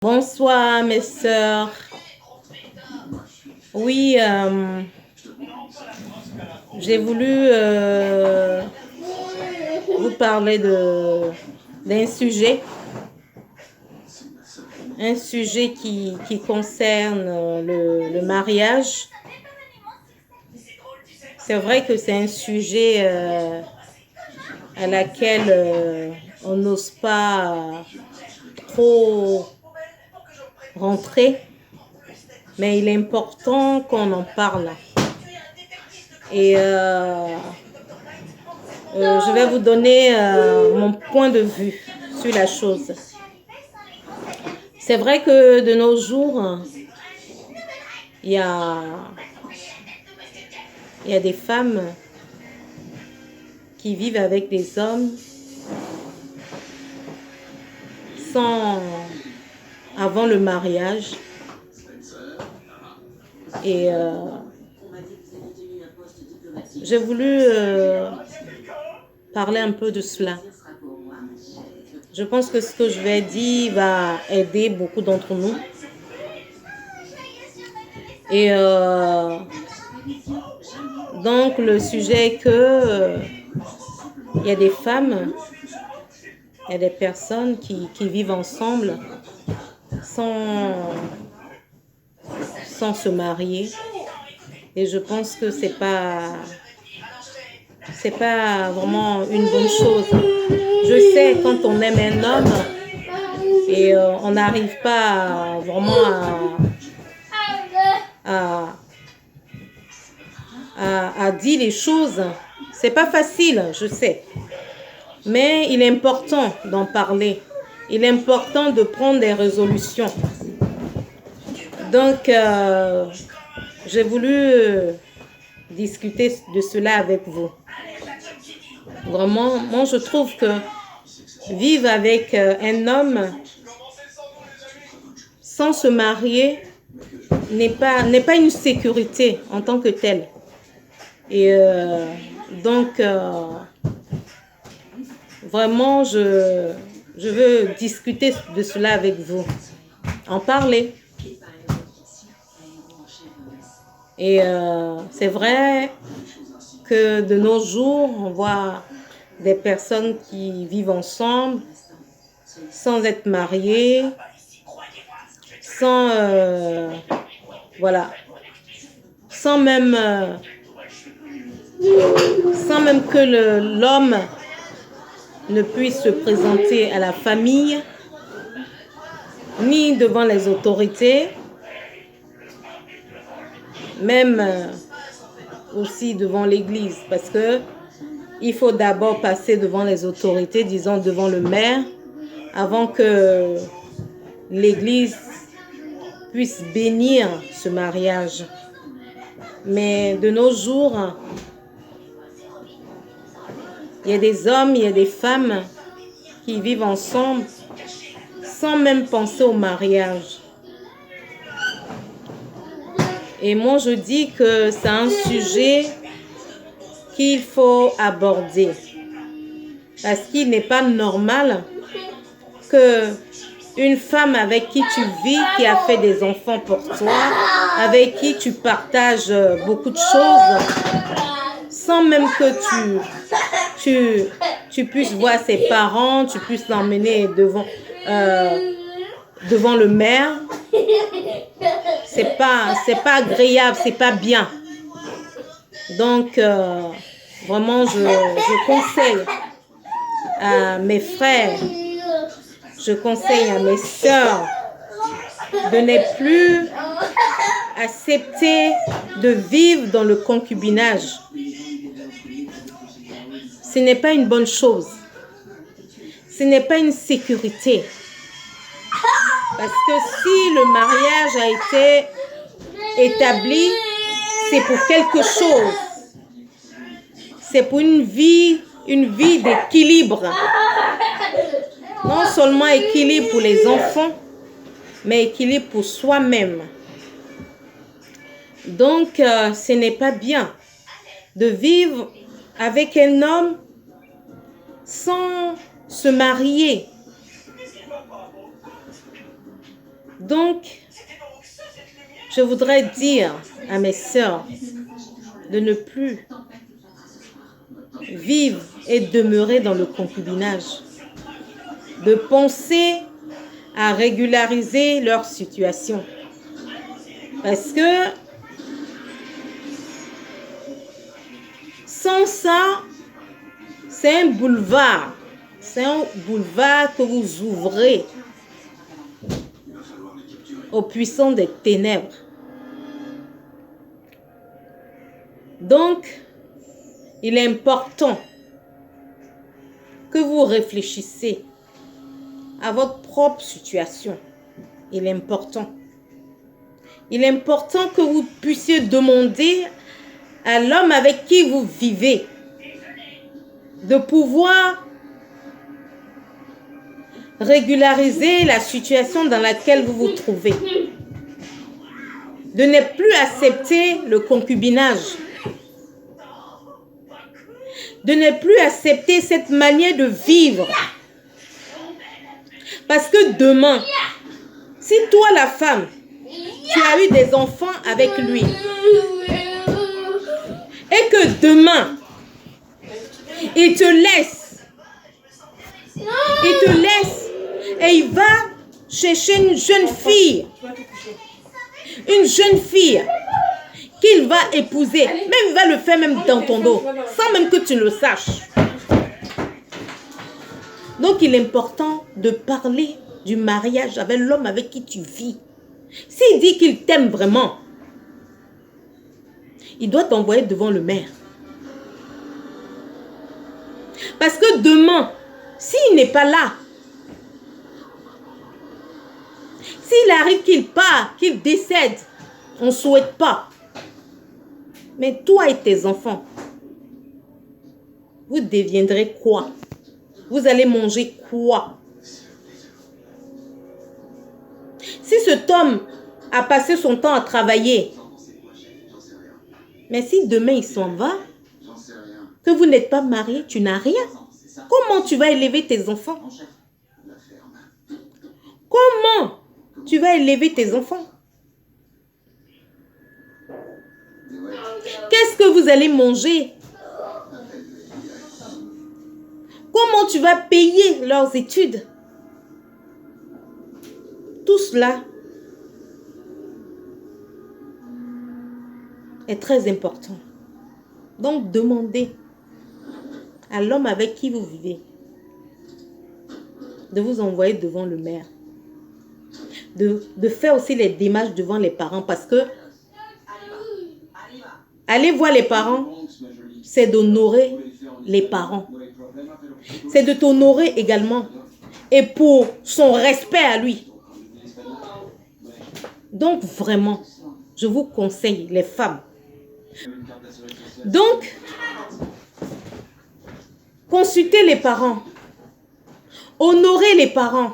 Bonsoir mes sœurs. Oui, j'ai voulu vous parler d'un sujet, qui concerne le mariage. C'est vrai que c'est un sujet à laquelle on n'ose pas trop rentrer, mais il est important qu'on en parle. Et je vais vous donner mon point de vue sur la chose. C'est vrai que de nos jours, il y a des femmes qui vivent avec des hommes avant le mariage. Et j'ai voulu parler un peu de cela. Je pense que ce que je vais dire va aider beaucoup d'entre nous. Et donc le sujet est que il y a des femmes, il y a des personnes qui vivent ensemble sans se marier. Et je pense que c'est pas vraiment une bonne chose. Je sais, quand on aime un homme et on n'arrive pas vraiment à dire les choses, c'est pas facile, je sais. Mais il est important d'en parler. Il est important de prendre des résolutions. Donc, j'ai voulu discuter de cela avec vous. Vraiment, moi je trouve que vivre avec un homme sans se marier n'est pas une sécurité en tant que telle. Et donc, vraiment, je veux discuter de cela avec vous, en parler. Et c'est vrai que de nos jours, on voit des personnes qui vivent ensemble sans être mariées, sans même que l'homme ne puisse se présenter à la famille, ni devant les autorités, même aussi devant l'église, parce que il faut d'abord passer devant les autorités, disons devant le maire, avant que l'église puisse bénir ce mariage. Mais de nos jours, il y a des hommes, il y a des femmes qui vivent ensemble sans même penser au mariage. Et moi, je dis que c'est un sujet qu'il faut aborder. Parce qu'il n'est pas normal que une femme avec qui tu vis, qui a fait des enfants pour toi, avec qui tu partages beaucoup de choses, sans même que tu puisses voir ses parents, tu puisses l'emmener devant le maire, c'est pas agréable, c'est pas bien. Donc vraiment je conseille à mes frères, je conseille à mes sœurs de ne plus accepter de vivre dans le concubinage. Ce n'est pas une bonne chose. Ce n'est pas une sécurité. Parce que si le mariage a été établi, c'est pour quelque chose. C'est pour une vie d'équilibre. Non seulement équilibre pour les enfants, mais équilibre pour soi-même. Donc, ce n'est pas bien de vivre avec un homme sans se marier. Donc, je voudrais dire à mes sœurs de ne plus vivre et demeurer dans le concubinage, de penser à régulariser leur situation. Parce que sans ça, c'est un boulevard. C'est un boulevard que vous ouvrez aux puissants des ténèbres. Donc, il est important que vous réfléchissiez à votre propre situation. Il est important. Il est important que vous puissiez demander à l'homme avec qui vous vivez de pouvoir régulariser la situation dans laquelle vous vous trouvez. De ne plus accepter le concubinage. De ne plus accepter cette manière de vivre. Parce que demain, si toi la femme, tu as eu des enfants avec lui, et que demain, il te laisse, et il va chercher une jeune fille qu'il va épouser, même il va le faire même dans ton dos, sans même que tu le saches. Donc il est important de parler du mariage avec l'homme avec qui tu vis. S'il dit qu'il t'aime vraiment, il doit t'envoyer devant le maire. Parce que demain, s'il n'est pas là, s'il arrive qu'il part, qu'il décède, on ne souhaite pas. Mais toi et tes enfants, vous deviendrez quoi? Vous allez manger quoi? Si cet homme a passé son temps à travailler, mais si demain il s'en va, que vous n'êtes pas marié, tu n'as rien. Comment tu vas élever tes enfants? Comment tu vas élever tes enfants? Qu'est-ce que vous allez manger? Comment tu vas payer leurs études? Tout cela est très important. Donc, demandez à l'homme avec qui vous vivez de vous envoyer devant le maire. De faire aussi les démarches devant les parents parce que aller voir les parents, c'est d'honorer les parents. C'est de t'honorer également et pour son respect à lui. Donc vraiment, je vous conseille les femmes. Donc, consultez les parents. Honorez les parents.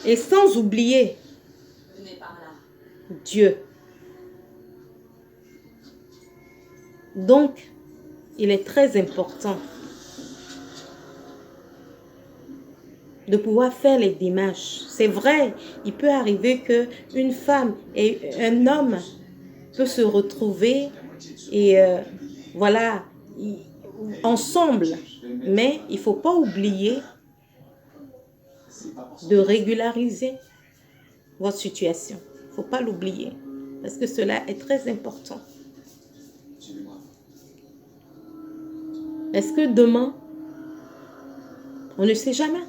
Et sans oublier Dieu. Donc, il est très important de pouvoir faire les démarches. C'est vrai, il peut arriver qu'une femme et un homme peuvent se retrouver et voilà, ensemble. Mais il ne faut pas oublier de régulariser votre situation. Il ne faut pas l'oublier parce que cela est très important. Est-ce que demain, on ne sait jamais?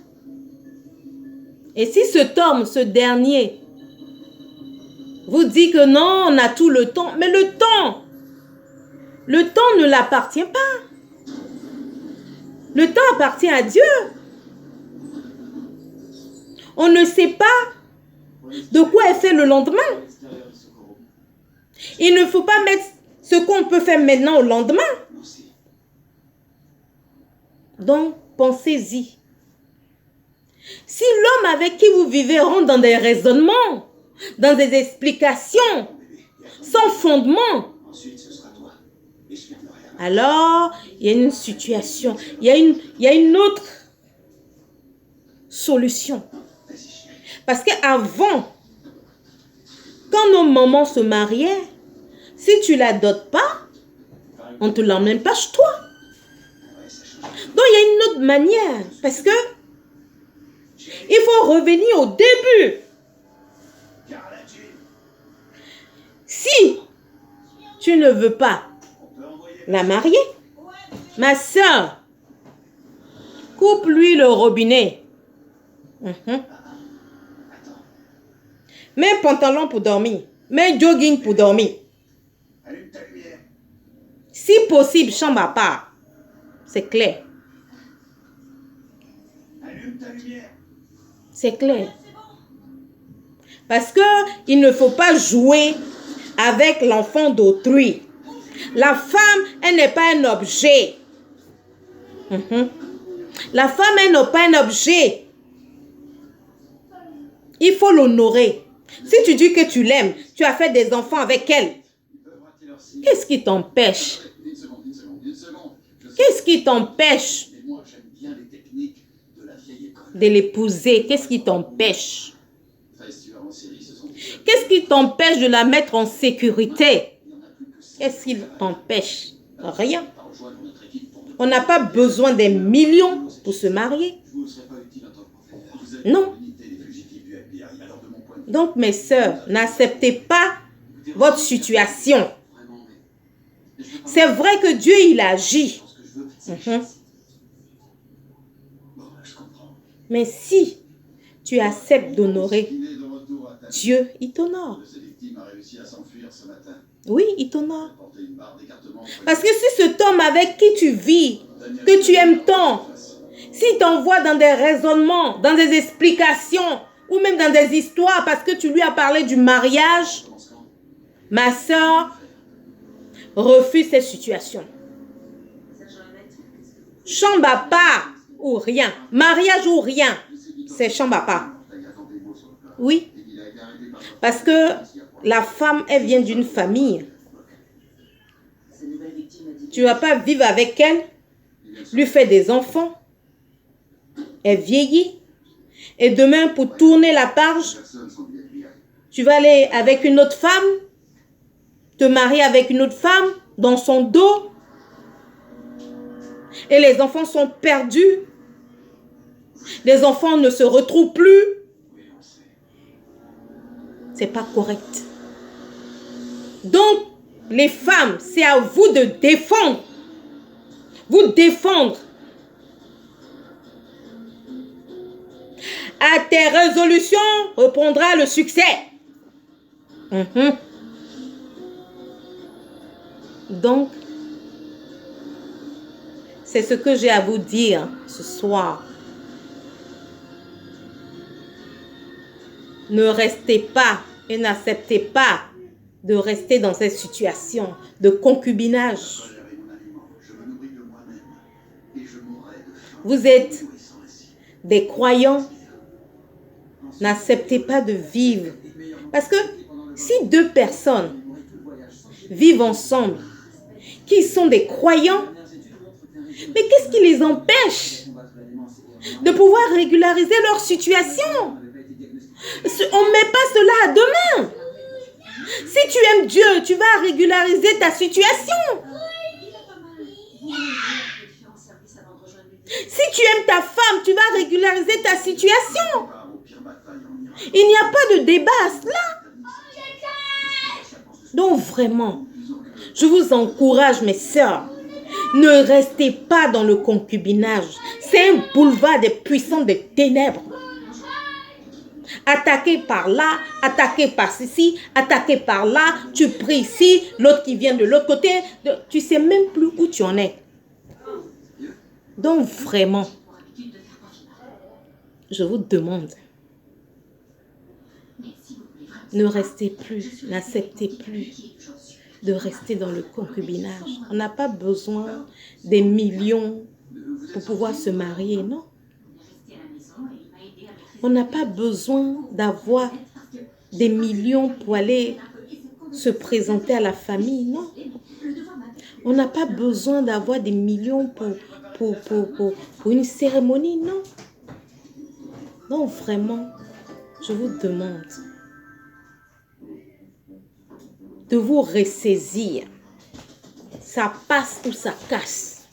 Et si cet homme, ce dernier, vous dit que non, on a tout le temps, mais le temps ne l'appartient pas. Le temps appartient à Dieu. On ne sait pas de quoi est fait le lendemain. Il ne faut pas mettre ce qu'on peut faire maintenant au lendemain. Donc, pensez-y. Si l'homme avec qui vous vivez rentre dans des raisonnements, dans des explications, sans fondement, alors il y a une situation, il y a une autre solution. Parce qu'avant, quand nos mamans se mariaient, si tu ne la dotes pas, on ne te l'emmène pas chez toi. Donc, il y a une autre manière. Parce que il faut revenir au début. Si tu ne veux pas la marier, ma soeur, coupe-lui le robinet. Mets pantalon pour dormir. Mets jogging pour dormir. Si possible, chambre à part. C'est clair. C'est clair. Parce que il ne faut pas jouer avec l'enfant d'autrui. La femme, elle n'est pas un objet. La femme, elle n'est pas un objet. Il faut l'honorer. Si tu dis que tu l'aimes, tu as fait des enfants avec elle. Qu'est-ce qui t'empêche? Qu'est-ce qui t'empêche de l'épouser? Qu'est-ce qui t'empêche? Qu'est-ce qui t'empêche de la mettre en sécurité? Qu'est-ce qui t'empêche? Rien. On n'a pas besoin des millions pour se marier. Non. Donc, mes sœurs, n'acceptez pas votre situation. C'est vrai que Dieu, il agit. Mais si tu acceptes d'honorer, Dieu, il t'honore. Oui, il t'honore. Parce que si cet homme avec qui tu vis, que tu aimes tant, s'il t'envoie dans des raisonnements, dans des explications, ou même dans des histoires, parce que tu lui as parlé du mariage, ma soeur, refuse cette situation. Chambre à part ou rien, mariage ou rien, c'est chambre à part. Oui, parce que la femme, elle vient d'une famille. Tu ne vas pas vivre avec elle, lui faire des enfants. Elle vieillit. Et demain, pour tourner la page, tu vas aller avec une autre femme, te marier avec une autre femme dans son dos. Et les enfants sont perdus. Les enfants ne se retrouvent plus. C'est pas correct. Donc, les femmes, c'est à vous de défendre. Vous défendre. À tes résolutions répondra le succès. Donc, c'est ce que j'ai à vous dire ce soir. Ne restez pas et n'acceptez pas de rester dans cette situation de concubinage. Vous êtes des croyants. N'acceptez pas de vivre. Parce que si deux personnes vivent ensemble, qui sont des croyants, mais qu'est-ce qui les empêche de pouvoir régulariser leur situation? On ne met pas cela à demain. Si tu aimes Dieu, tu vas régulariser ta situation. Si tu aimes ta femme, tu vas régulariser ta situation. Il n'y a pas de débat à cela. Donc vraiment, je vous encourage, mes sœurs, ne restez pas dans le concubinage. C'est un boulevard des puissants des ténèbres. Attaqué par là, attaqué par ceci, attaqué par là, tu pries ici, l'autre qui vient de l'autre côté, tu ne sais même plus où tu en es. Donc vraiment, je vous demande, ne restez plus, n'acceptez plus de rester dans le concubinage. On n'a pas besoin des millions pour pouvoir se marier, non. On n'a pas besoin d'avoir des millions pour aller se présenter à la famille, non. On n'a pas besoin d'avoir des millions pour une cérémonie, non. Non, vraiment, je vous demande de vous ressaisir. Ça passe ou ça casse.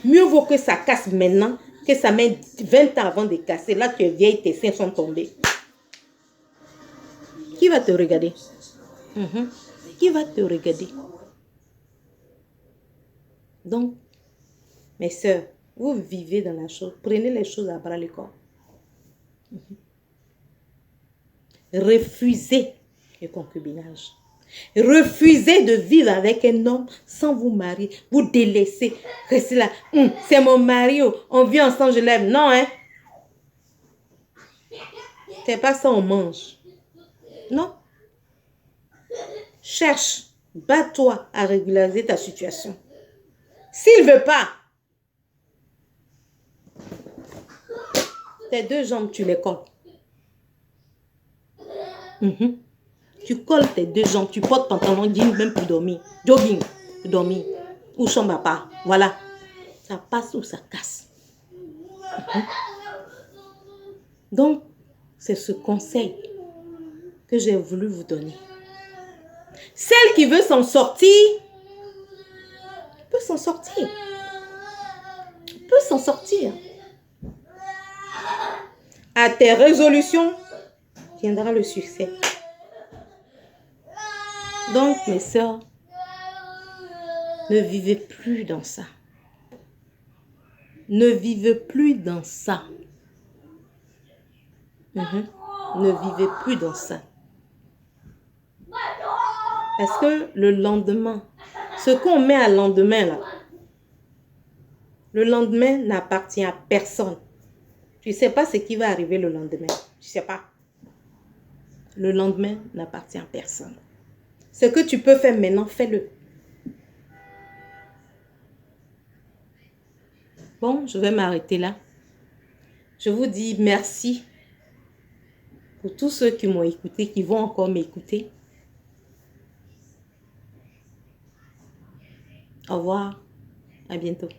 Mieux vaut que ça casse maintenant que ça met 20 ans avant de casser. Là, tu es vieille, tes seins sont tombés. Qui va te regarder? Qui va te regarder? Donc, mes sœurs, vous vivez dans la chose. Prenez les choses à bras le corps. Refusez le concubinage. Refusez de vivre avec un homme sans vous marier. Vous délaissez. Restez là. C'est mon mari. On vit ensemble, je l'aime. Non, hein? C'est pas ça, on mange. Non. Cherche. Bats-toi à régulariser ta situation. S'il ne veut pas, tes deux jambes, tu les colles. Tu colles tes deux jambes, tu portes pantalon, jean même pour dormir. Jogging, pour dormir. Ou chambre à part. Voilà. Ça passe ou ça casse. Donc, c'est ce conseil que j'ai voulu vous donner. Celle qui veut s'en sortir, peut s'en sortir. Peut s'en sortir. À tes résolutions viendra le succès. Donc, mes sœurs, ne vivez plus dans ça. Ne vivez plus dans ça. Ne vivez plus dans ça. Parce que le lendemain, ce qu'on met à lendemain, là, le lendemain n'appartient à personne. Tu ne sais pas ce qui va arriver le lendemain. Tu ne sais pas. Le lendemain n'appartient à personne. Ce que tu peux faire maintenant, fais-le. Bon, je vais m'arrêter là. Je vous dis merci pour tous ceux qui m'ont écouté, qui vont encore m'écouter. Au revoir. À bientôt.